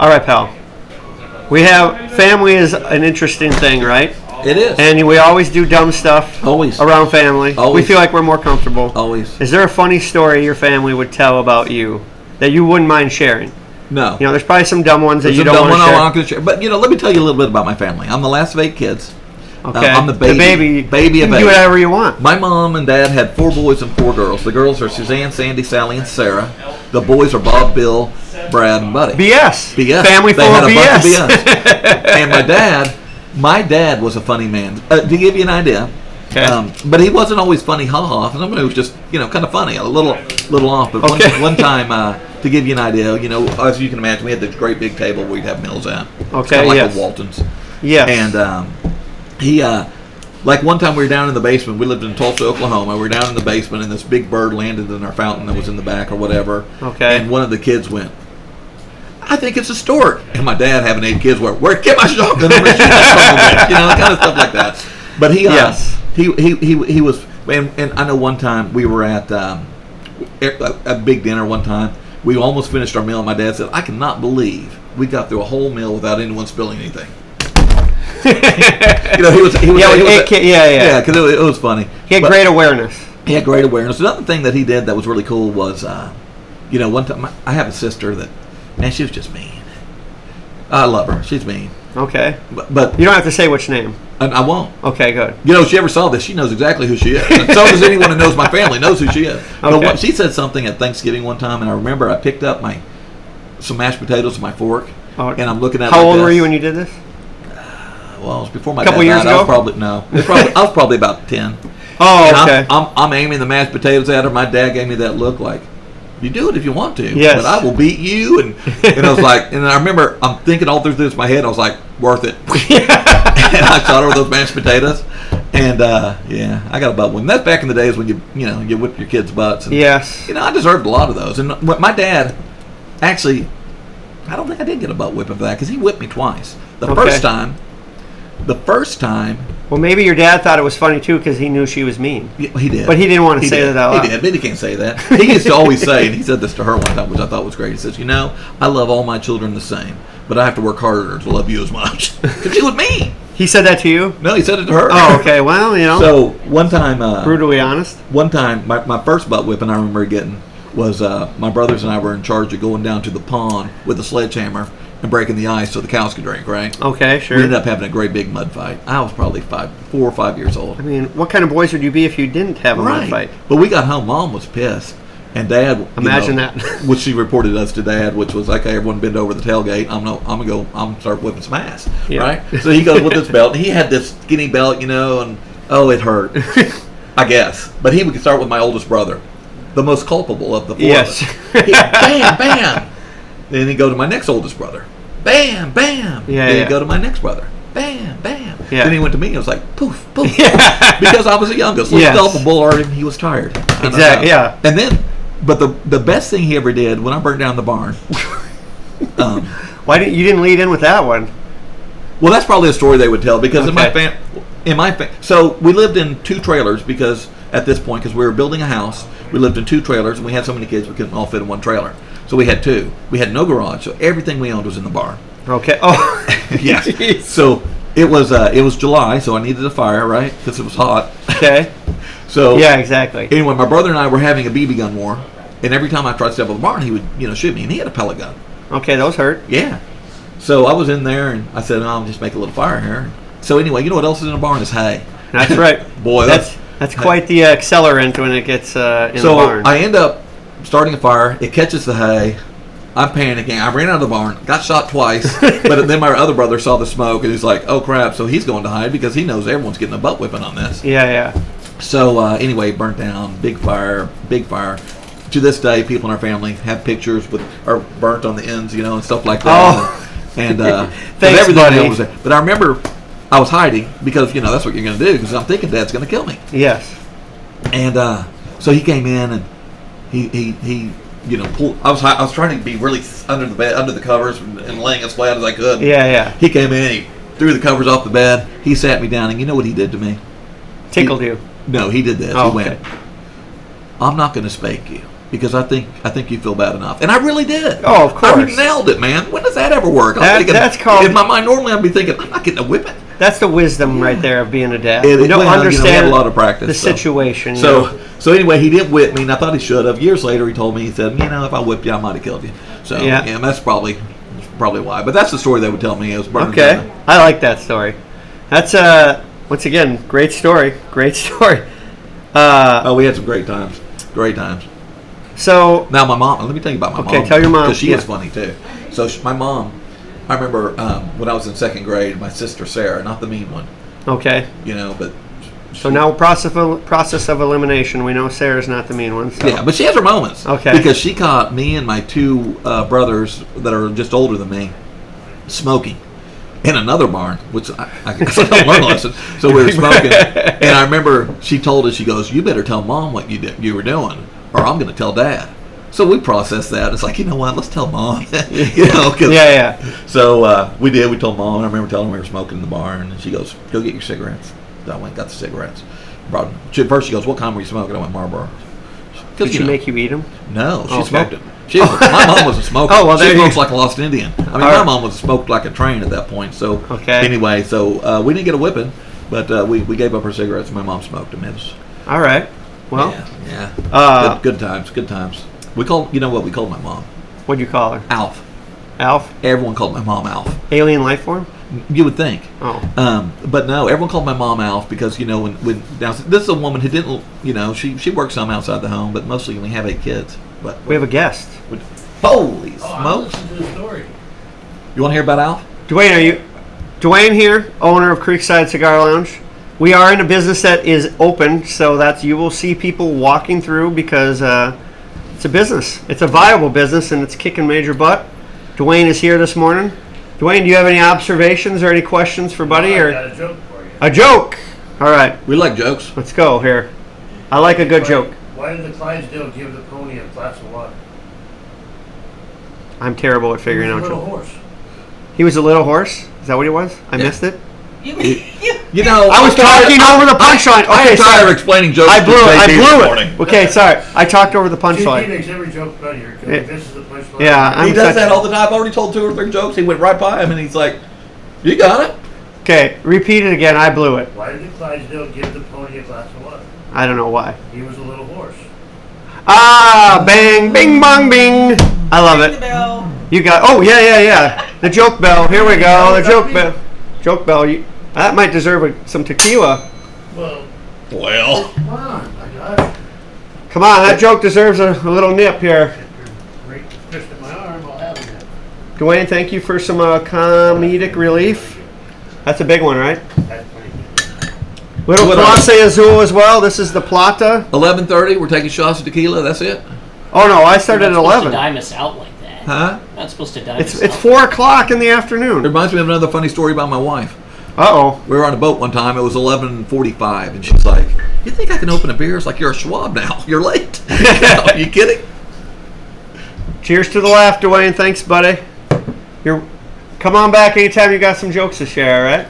All right, pal. Family is an interesting thing, right? It is. And we always do dumb stuff Always. around family. Always. We feel like we're more comfortable. Always. Is there a funny story your family would tell about you that you wouldn't mind sharing? No. You know, there's probably some dumb ones that There's you some don't dumb want to one share. I'm not gonna share. But, let me tell you a little bit about my family. I'm the last of 8 kids. Okay. I'm the baby. Baby you of can 8. do whatever you want. My mom and dad had 4 boys and 4 girls. The girls are Suzanne, Sandy, Sally, and Sarah. The boys are Bob, Bill, Brad, and Buddy. BS. BS. Family full of They had a BS. bunch of BS. And my dad was a funny man. To give you an idea, Okay. but he wasn't always funny, ha-ha. Somebody who was just, kind of funny, a little off. But Okay. one time, to give you an idea, as you can imagine, we had this great big table we'd have meals at. It's Okay, kind of like yes. the Waltons. Yes. And he, like one time we were down in the basement. We lived in Tulsa, Oklahoma. We were down in the basement, and this big bird landed in our fountain that was in the back or whatever. Okay. And one of the kids went, I think it's a stork. And my dad, having 8 kids, where get my shotgun over and shoot that son of a bitch, kind of stuff like that. But he, Yes. he was, and I know one time we were at a big dinner one time. We almost finished our meal, and my dad said, I cannot believe we got through a whole meal without anyone spilling anything. Yeah, because it was funny. He had great awareness. He had great awareness. Another thing that he did that was really cool was, one time I have a sister that, man, she was just mean. I love her. She's mean. Okay. But you don't have to say which name. I won't. Okay, good. If she ever saw this, she knows exactly who she is. And so does anyone who knows my family knows who she is. Okay. But she said something at Thanksgiving one time, and I remember I picked up some mashed potatoes with my fork, and I'm looking at it. How like old this. were you when you did this? Well, it was before my couple dad years died. ago? I was probably about 10. Oh, And okay. I'm aiming the mashed potatoes at her. My dad gave me that look like, you do it if you want to, yes. but I will beat you. And I was like, and I remember I'm thinking all through this in my head. I was like, worth it. And I shot her with those mashed potatoes. And I got a butt whipping. That's back in the days when you whip your kids' butts. And, yes. I deserved a lot of those. And my dad, actually, I don't think I did get a butt whipping for that because he whipped me twice. The first time. Well, maybe your dad thought it was funny too because he knew she was mean. Yeah, he did. But he didn't want to say that out loud. He did, but he can't say that. He used to always say, and he said this to her one time, which I thought was great. He says, I love all my children the same, but I have to work harder to love you as much. Because she was mean. He said that to you? No, he said it to her. Oh, okay. Well, So one time. brutally honest? One time, my first butt whipping I remember getting was my brothers and I were in charge of going down to the pond with a sledgehammer and breaking the ice so the cows could drink, right? Okay, sure. We ended up having a great big mud fight. I was probably 4 or 5 years old. I mean, what kind of boys would you be if you didn't have a mud fight? But we got home. Mom was pissed. And Dad, Imagine that. which she reported us to Dad, which was, okay, everyone bend over the tailgate. I'm gonna start whipping some ass, right? So he goes with this belt. And he had this skinny belt, and it hurt, I guess. But he would start with my oldest brother, the most culpable of the 4 of us. Bam, bam. Then he'd go to my next oldest brother. Bam, bam. Then he'd go to my next brother. Bam, bam. Yeah. Then he went to me and it was like, poof, poof. Because I was the youngest. Least culpable, or he was tired. Exactly, yeah. And then, but the best thing he ever did, when I burned down the barn. Why you didn't lead in with that one? Well, that's probably a story they would tell because so we lived in 2 trailers because at this point, because we were building a house, we lived in 2 trailers and we had so many kids we couldn't all fit in one trailer. So we had 2. We had no garage, so everything we owned was in the barn. Okay. Oh, yes. So it was July, so I needed a fire, right? Because it was hot. Okay. So yeah, exactly. Anyway, my brother and I were having a BB gun war, and every time I tried to step on the barn, he would shoot me, and he had a pellet gun. Okay, those hurt. Yeah. So I was in there, and I said, I'll just make a little fire here. So anyway, you know what else is in a barn is hay. That's right. Boy, that's quite the accelerant when it gets in the barn. So I end up starting a fire. It catches the hay. I'm panicking. I ran out of the barn. Got shot twice. But then my other brother saw the smoke, and he's like, oh, crap. So he's going to hide because he knows everyone's getting a butt whipping on this. Yeah. So anyway, burnt down. Big fire. To this day, people in our family have pictures are burnt on the ends, and stuff like that. Oh. And thanks, everything buddy. was there. But I remember I was hiding because, that's what you're going to do because I'm thinking Dad's going to kill me. Yes. And so he came in and he pulled. I was trying to be really under the bed, under the covers, and laying as flat as I could. Yeah. He came in, he threw the covers off the bed. He sat me down, and you know what he did to me? Tickled you. No, he did this. Oh, he went, I'm not going to spank you. because I think you feel bad enough, and I really did. Oh, of course. I nailed it, man. When does that ever work? That's called. In my mind, normally I'd be thinking, I'm not getting a whipping. That's the wisdom right there of being a dad. You don't understand we had a lot of practice, the situation. So anyway, he didn't whip me, and I thought he should have. Years later, he told me, he said, if I whipped you, I might have killed you. So yeah, that's probably why. But that's the story they would tell me. It was okay. I like that story. That's once again, great story. Great story. We had some great times. Great times. So now my mom. Let me tell you about my mom. Okay, tell your mom because she was funny too. So my mom. I remember when I was in second grade, my sister Sarah, not the mean one. Okay. But. So now process of elimination. We know Sarah's not the mean one. So. Yeah, but she has her moments. Okay. Because she caught me and my two brothers that are just older than me smoking in another barn, which I guess I don't learn a lesson. So we were smoking, and I remember she told us, she goes, "You better tell Mom what you were doing, or I'm going to tell Dad." So we processed that. It's like, you know what? Let's tell Mom. Yeah. So we did. We told Mom. And I remember telling her we were smoking in the barn, and she goes, "Go get your cigarettes." So I went and got the cigarettes. First she goes, "What kind were you smoking?" I went, "Marlboro." Did she make you eat them? No, she smoked them. My mom was a smoker. Oh, well, she smokes like a lost Indian. I mean, my mom was smoked like a train at that point. So anyway, we didn't get a whipping, but we gave up her cigarettes. And my mom smoked them. All right. Well, yeah. Good times. Good times. We called. You know what we called my mom? What'd you call her? Alf. Alf. Everyone called my mom Alf. Alien life form. You would think. Oh. But no, everyone called my mom Alf because, when now this is a woman who didn't, she works some outside the home, but mostly we have 8 kids. But we have a guest. Holy smokes! Listen to the story. You want to hear about Alf? Dwayne here, owner of Creekside Cigar Lounge. We are in a business that is open, so that you will see people walking through because it's a business. It's a viable business, and it's kicking major butt. Dwayne is here this morning. Dwayne, do you have any observations or any questions for Buddy? I got a joke for you. A joke? All right. We like jokes. Let's go here. I like a good joke. Why did the Clydesdale give the pony a glass of water? I'm terrible at figuring out He was a jokes. little horse. He was a little horse? Is that what he was? I missed it? I was talking over the punchline. I'm tired of explaining jokes. I blew this it. morning. Okay, sorry. I talked over the He punchline. makes every joke funnier because this is the punchline. Yeah, He does that all the time. I've already told 2 or 3 jokes. He went right by him, and he's like, "You got it." Okay, repeat it again. I blew it. Why did the Clydesdale give the pony a glass of water? I don't know why. He was a little horse. Ah, bang, bing, bong, bing. I love it. You got, yeah. The joke bell. Here we go. The joke bell. Joke bell. That might deserve some tequila. Well, Well. come on, my gosh. Come on, that joke deserves a little nip here. Great twist in my arm, I'll have it. Dwayne, thank you for some comedic relief. That's a big one, right? That's funny. Little Clase Azul as well. This is the Plata. 11:30. We're taking shots of tequila. That's it. Oh no, I started at You're not supposed 11. to dime us out like that. Huh? Not supposed to dime us It's out. 4 o'clock in the It afternoon. reminds me of another funny story about my wife. Uh-oh. We were on a boat one time. It was 11:45, and she's like, "You think I can open a beer?" It's like, "You're a Schwab now. You're late." Are you kidding? Cheers to the laugh, Dwayne. Thanks, buddy. Come on back anytime you got some jokes to share, all right?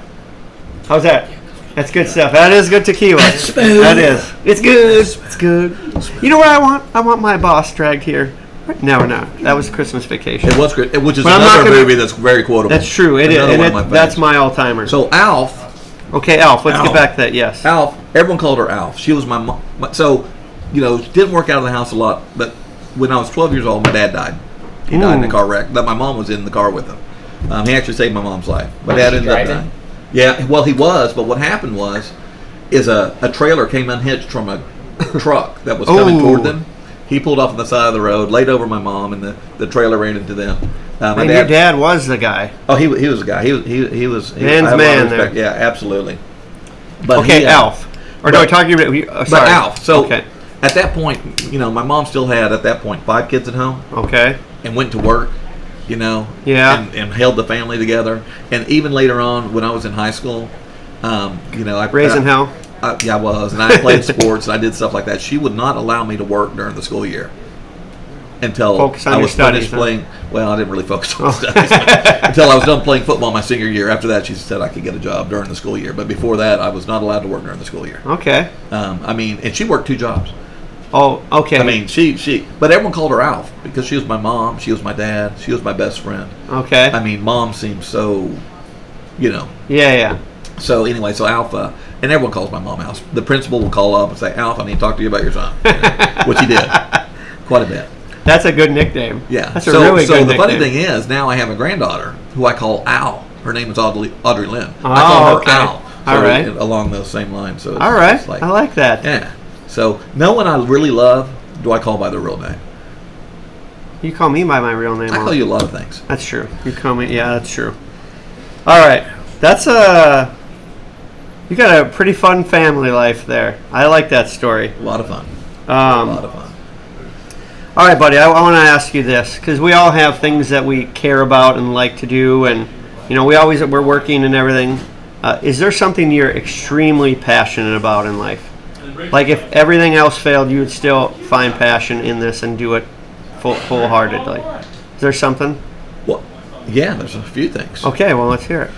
How's that? That's good stuff. That is good tequila. That is. It's good. It's good. You know what I want? I want my boss dragged here. No. That was Christmas Vacation. It was great, which is But I'm not another gonna- movie that's very quotable. That's true. It is. Another And one of my that's favorites. my all-timer. So Alf, Okay, Alf. Let's Alf. get back to that. Yes. Alf, everyone called her Alf. She was my mom. So, didn't work out of the house a lot. But when I was 12 years old, my dad died. He died in a car wreck. But my mom was in the car with him. He actually saved my mom's life. My dad ended up dying. Yeah, well, he was. But what happened is a trailer came unhitched from a truck that was coming toward them. He pulled off on the side of the road, laid over my mom, and the trailer ran into them. And your dad was the guy. Oh, he was a guy. He was Man's I have a lot of man respect. there. Yeah, absolutely. But Okay, Alf. Or no, talking about. But Sorry. Alf. So okay. at that point, my mom still had at that point 5 kids at home Okay. and went to work. Yeah. and held the family together. And even later on, when I was in high school, I Raising hell. Yeah, I was, and I played sports and I did stuff like that. She would not allow me to work during the school year until Focus on I your was studies, finished playing. Well, I didn't really focus on studies but until I was done playing football my senior year. After that, she said I could get a job during the school year, but before that, I was not allowed to work during the school year. Okay. And she worked 2 jobs. Oh, okay. I mean, but everyone called her Alf because she was my mom, she was my dad, she was my best friend. Okay. I mean, Mom seems so, you know. Yeah. So anyway, so Alpha, and everyone calls my mom Alf. The principal will call up and say, Alf, I need to talk to you about your son, you know, which he did quite a bit. That's a good nickname. Yeah. That's a really good nickname. So the funny thing is, now I have a granddaughter who I call Al. Her name is Audrey Lynn. Oh, I call her okay. Al. So All right. Along those same lines. So it's, All right. it's like, I like that. yeah. So no one I really love do I call by their real name. You call me by my real name. I call you a lot of things. That's true. You call me. Yeah, that's true. All right. That's you got a pretty fun family life there. I like that story. A lot of fun. A lot of fun. All right, buddy. I want to ask you this because we all have things that we care about and like to do, and you know, we're working and everything. Is there something you're extremely passionate about in life? Like if everything else failed, you would still find passion in this and do it full-heartedly. Is there something? Well, yeah, there's a few things. Okay, well, let's hear it.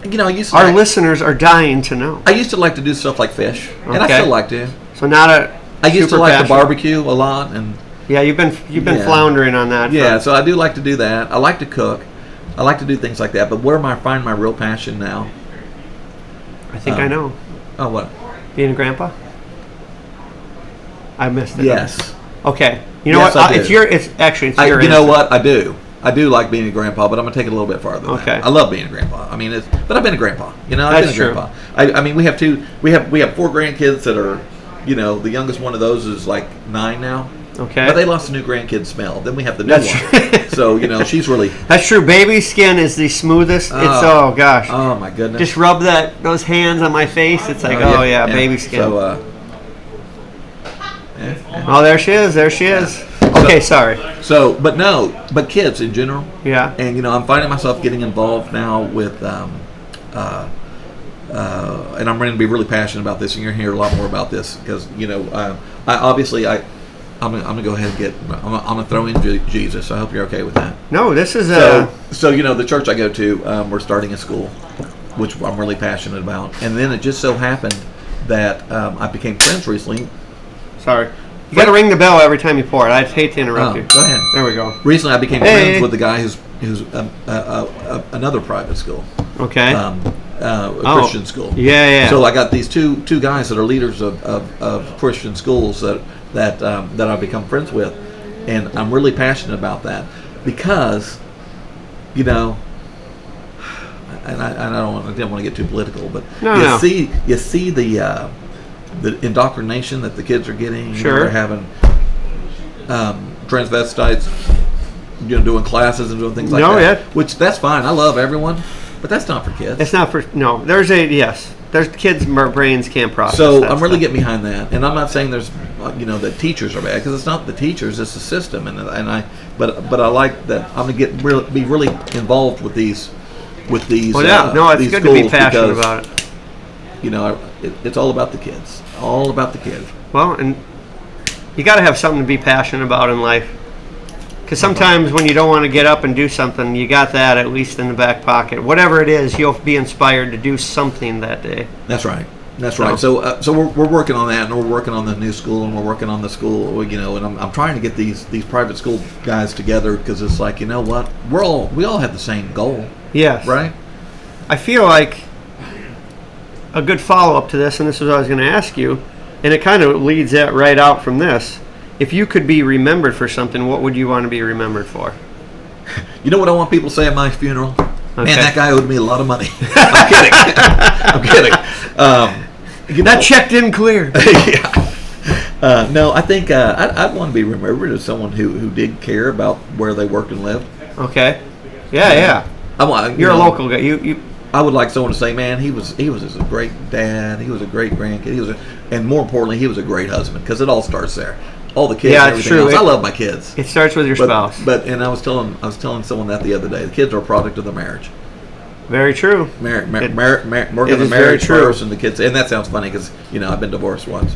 You know, Our listeners are dying to know. I used to like to do stuff like fish, and I Okay. still like to. So not a. I used to super like to passion. barbecue a lot, and Yeah, you've been Yeah. floundering on that. yeah, so I do like to do that. I like to cook. I like to do things like that. But where I find my real passion now? I think I know. Oh, what? Being a grandpa. I missed it. Yes. Okay. You know Yes, what? I do. It's your. It's actually. It's your. You know answer. what? I do. I do like being a grandpa, but I'm gonna take it a little bit farther. Than Okay. that. I love being a grandpa. I mean, but I've been a grandpa. You know, I've That's been a true. grandpa. I mean, we have 4 grandkids that are, you know, the youngest one of those is like 9 now. Okay. But they lost a new grandkid smell. Then we have the new That's one. true. So, you know, she's really. That's true. Baby skin is the smoothest. Oh gosh. Oh my goodness. Just rub those hands on my face. It's like, oh yeah, baby skin. So, Oh, there she is. There she is. Okay, sorry. So, but kids in general. Yeah. And you know, I'm finding myself getting involved now with, and I'm going to be really passionate about this, and you're going to hear a lot more about this because you know, I'm going to go ahead and I'm going to throw in Jesus. So I hope you're okay with that. No, this is So you know, the church I go to, we're starting a school, which I'm really passionate about, and then it just so happened that I became friends recently. Sorry. You got to ring the bell every time you pour it. I'd hate to interrupt you. Go ahead. There we go. Recently, I became friends with the guy who's another private school. Okay. A Christian school. Yeah. So I got these two guys that are leaders of Christian schools that I've become friends with, and I'm really passionate about that because, you know, and I didn't want to get too political, but you see the indoctrination that the kids are getting. Sure. You know, they're having transvestites, you know, doing classes and doing things like that. Yeah. Which that's fine. I love everyone, but that's not for kids. It's not for There's kids' brains can't process. So that I'm really stuff. getting behind that, and I'm not saying there's, you know, that teachers are bad because it's not the teachers, it's the system, but I like that I'm gonna be really involved with these. Well, yeah, no, it's these good to be schools passionate because, about it. You know, it's all about the kids. All about the kids. Well, and you got to have something to be passionate about in life. Because sometimes when you don't want to get up and do something, you got that at least in the back pocket. Whatever it is, you'll be inspired to do something that day. That's right. That's right. So we're working on that, and we're working on the new school, and we're working on the school, you know, and I'm trying to get these private school guys together because it's like, you know what, we all have the same goal. Yes. Right. I feel like a good follow-up to this, and this is what I was going to ask you, and it kind of leads that right out from this. If you could be remembered for something, what would you want to be remembered for? You know what I want people to say at my funeral? Okay. Man, that guy owed me a lot of money. I'm kidding. I'm kidding. That check didn't clear. Yeah. No, I think I'd want to be remembered as someone who did care about where they worked and lived. Okay. Yeah. You're a local guy. You. I would like someone to say, man, he was just a great dad. He was a great grandkid. And more importantly, he was a great husband because it all starts there. All the kids. Yeah, and it's everything true. else. I love my kids. It starts with your spouse. And I was telling someone that the other day. The kids are a product of the marriage. Very true. Working the marriage first, and the kids. And that sounds funny because, you know, I've been divorced once,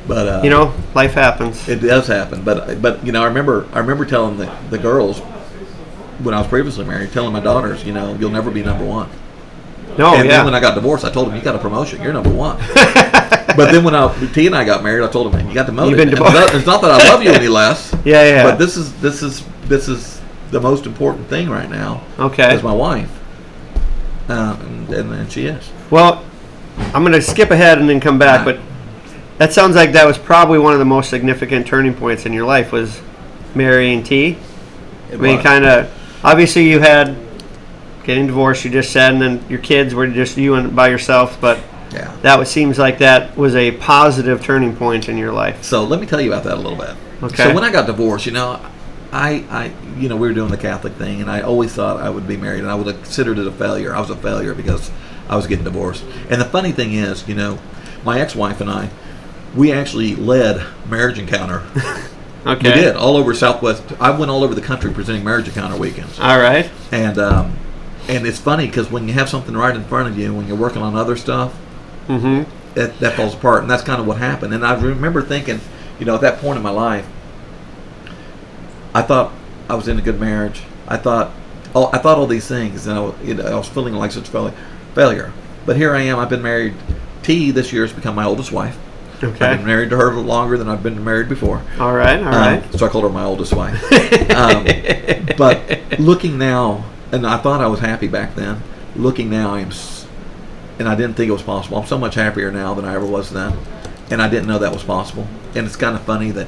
but you know, life happens. It does happen. But you know, I remember telling the girls when I was previously married, telling my daughters, you know, you'll never be number one. No, and then when I got divorced, I told them, you got a promotion. You're number one. But then when T and I got married, I told him, "Man, you got demoted." You've been And demoted. it's not that I love you any less. Yeah. But this is the most important thing right now. Okay. Is my wife, and she is. Well, I'm going to skip ahead and then come back, but that sounds like that was probably one of the most significant turning points in your life was marrying T. I mean, kind of, obviously you had getting divorced, you just said, and then your kids were just you and by yourself, but Yeah. seems like that was a positive turning point in your life. So let me tell you about that a little bit. Okay. So when I got divorced, I we were doing the Catholic thing, and I always thought I would be married, and I would have considered it a failure. I was a failure because I was getting divorced. And the funny thing is, my ex-wife and I, we actually led Marriage Encounter. Okay. We did, all over Southwest. I went all over the country presenting Marriage Encounter weekends. All right. And it's funny because when you have something right in front of you, when you're working on other stuff, that falls apart. And that's kind of what happened. And I remember thinking, at that point in my life, I thought I was in a good marriage. I thought all these things, and I was feeling like such failure. But here I am. I've been married. T this year has become my oldest wife. Okay. I've been married to her longer than I've been married before. All right. So I called her my oldest wife. But looking now, and I thought I was happy back then. Looking now, and I didn't think it was possible. I'm so much happier now than I ever was then, and I didn't know that was possible. And it's kind of funny that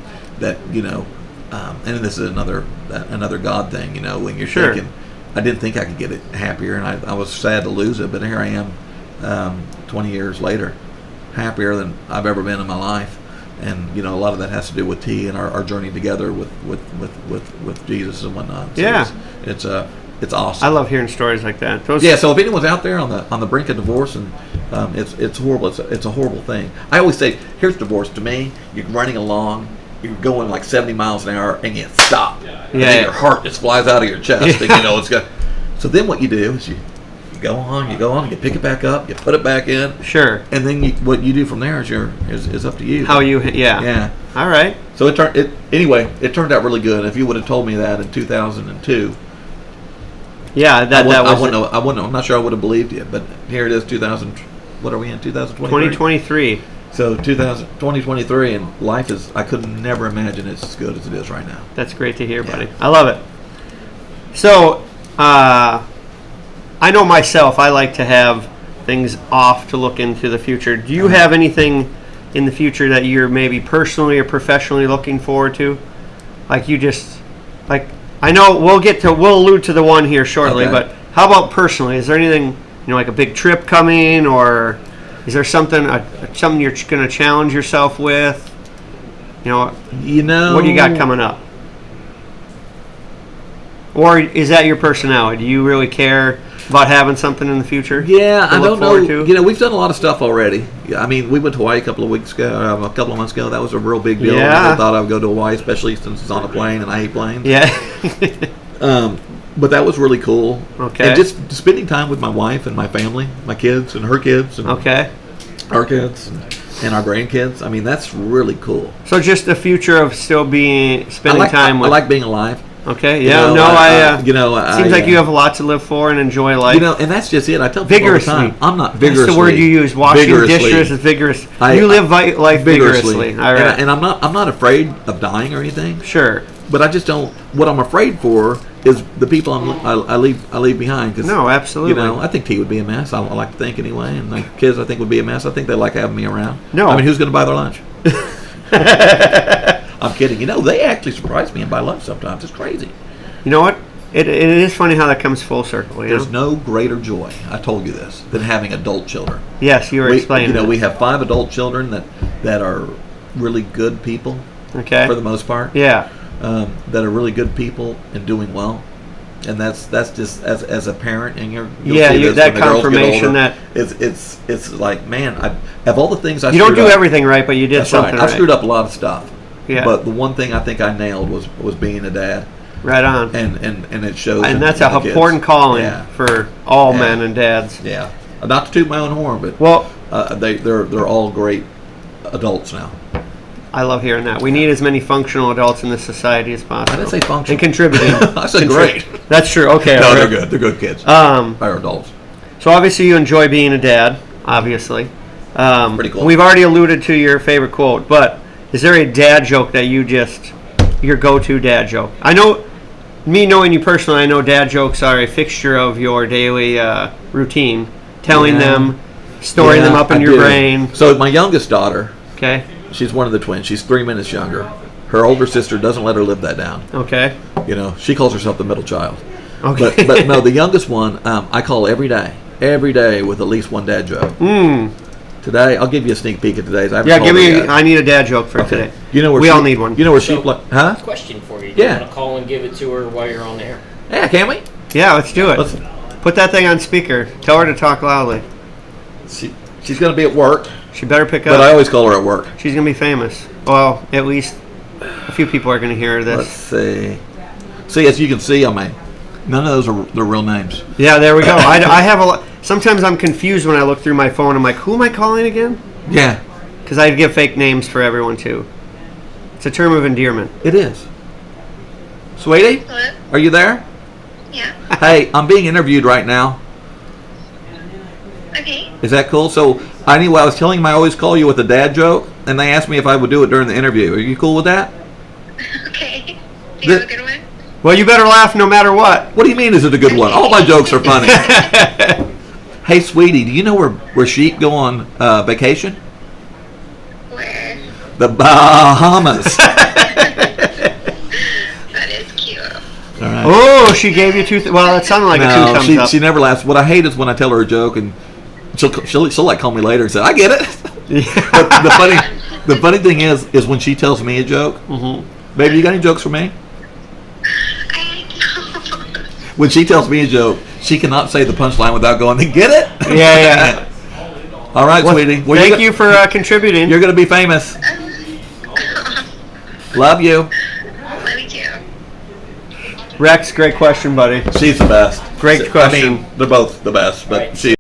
and this is another God thing, when you're thinking, I didn't think I could get it happier, and I was sad to lose it, but here I am, 20 years later, happier than I've ever been in my life. And a lot of that has to do with T and our journey together with Jesus and whatnot. So it's awesome. I love hearing stories like that. So if anyone's out there on the brink of divorce, and it's horrible, it's a horrible thing. I always say, here's divorce to me: you're running along, you're going like 70 miles an hour, and you stop. And then your heart just flies out of your chest, and it's got. So then what you do is you go on, you pick it back up, you put it back in. Sure. And then what you do from there is up to you. How you, yeah. All right. So it turned out really good. If you would have told me that in 2002, yeah, I'm not sure I would have believed you. But here it is, 2000. What are we in? 2023. 2023. So 2023, and life is. I could never imagine it's as good as it is right now. That's great to hear, buddy. I love it. So, I know myself, I like to have things off to look into the future. Do you have anything in the future that you're maybe personally or professionally looking forward to? I know we'll allude to the one here shortly, but how about personally? Is there anything, like a big trip coming, or is there something you're going to challenge yourself with? What do you got coming up? Or is that your personality? Do you really care about having something in the future? Yeah, I don't know. We've done a lot of stuff already. I mean, we went to Hawaii a couple of months ago. That was a real big deal. Yeah. I never thought I would go to Hawaii, especially since it's on a plane, and I hate planes. Yeah. But that was really cool. Okay. And just spending time with my wife and my family, my kids and her kids, and our kids and our grandkids. I mean, that's really cool. So just the future of still spending time with. I like being alive. Okay. Yeah. It seems like you have a lot to live for and enjoy life. And that's just it. I tell people vigorously. all the time, I'm not vigorously. That's the word you use. Washing dishes is vigorous. You live life vigorously. All right. And I'm not afraid of dying or anything. Sure. But I just don't. What I'm afraid for is the people I leave behind. Cause, no, absolutely. I think T would be a mess. I like to think anyway, and my kids I think would be a mess. I think they like having me around. No. I mean, who's going to buy their lunch? I'm kidding. They actually surprise me and buy lunch sometimes. It's crazy. You know what? It is funny how that comes full circle. There's no greater joy, I told you this, than having adult children. Yes, you were explaining that. We have 5 adult children that are really good people. Okay. For the most part. Yeah. That are really good people and doing well. And that's just as a parent, and you'll see that confirmation that it's like, man, of all the things you don't do everything right, but you did something right. I screwed up a lot of stuff. Yeah. But the one thing I think I nailed was being a dad. Right on. And it shows. And that's an important calling for all men and dads. Yeah. Not to toot my own horn, but they're all great adults now. I love hearing that. We need as many functional adults in this society as possible. I didn't say functional. And contributing. I said great. That's true. Okay. No, they're good. They're good kids. They're adults. So obviously you enjoy being a dad, obviously. Pretty cool. We've already alluded to your favorite quote, but is there a dad joke that your go-to dad joke? I know, me knowing you personally, I know dad jokes are a fixture of your daily routine, telling them, storing them up in I your do. brain. So my youngest daughter, Okay. she's one of the twins. She's 3 minutes younger. Her older sister doesn't let her live that down. Okay. You know, she calls herself the middle child. Okay. But no, the youngest one, I call every day with at least one dad joke. Today, I'll give you a sneak peek at today's. I haven't Yeah, told give her me. yet. I need a dad joke for today. You know where we she, all need one. You know where she, So- huh? Question for you. Yeah. Do you want to call and give it to her while you're on the air? Yeah, can we? Yeah, let's do it. Let's- Put that thing on speaker. Tell her to talk loudly. She's going to be at work, She better pick but I up. always call her at work. She's gonna be famous. Well, at least a few people are gonna hear this. Let's see. See, as you can see, none of those are their real names. Yeah, there we go. I have a lot. Sometimes I'm confused when I look through my phone. I'm like, who am I calling again? Yeah, Because I give fake names for everyone too. It's a term of endearment. it is. Sweetie, Hello? are you there? Yeah. Hey, I'm being interviewed right now. Okay. Is that cool? So, anyway, I was telling them I always call you with a dad joke, and they asked me if I would do it during the interview. Are you cool with that? Okay. Do you have a good one? Well, you better laugh no matter what. What do you mean, is it a good one? All my jokes are funny. Hey, sweetie, do you know where sheep go on vacation? Where? The Bahamas. That is cute. All right. Oh, she gave you two. Well, it sounded like a two No, thumbs she, up. she never laughs. What I hate is when I tell her a joke and she'll like call me later and say, I get it. But the funny thing is when she tells me a joke, baby, you got any jokes for me? I know. When she tells me a joke, she cannot say the punchline without going, get it? Yeah. All right, Well, sweetie. Well, thank you for contributing. You're going to be famous. Love you. Love you too. Rex, great question, buddy. She's the best. Great I question. mean, they're both the best, but Right. she.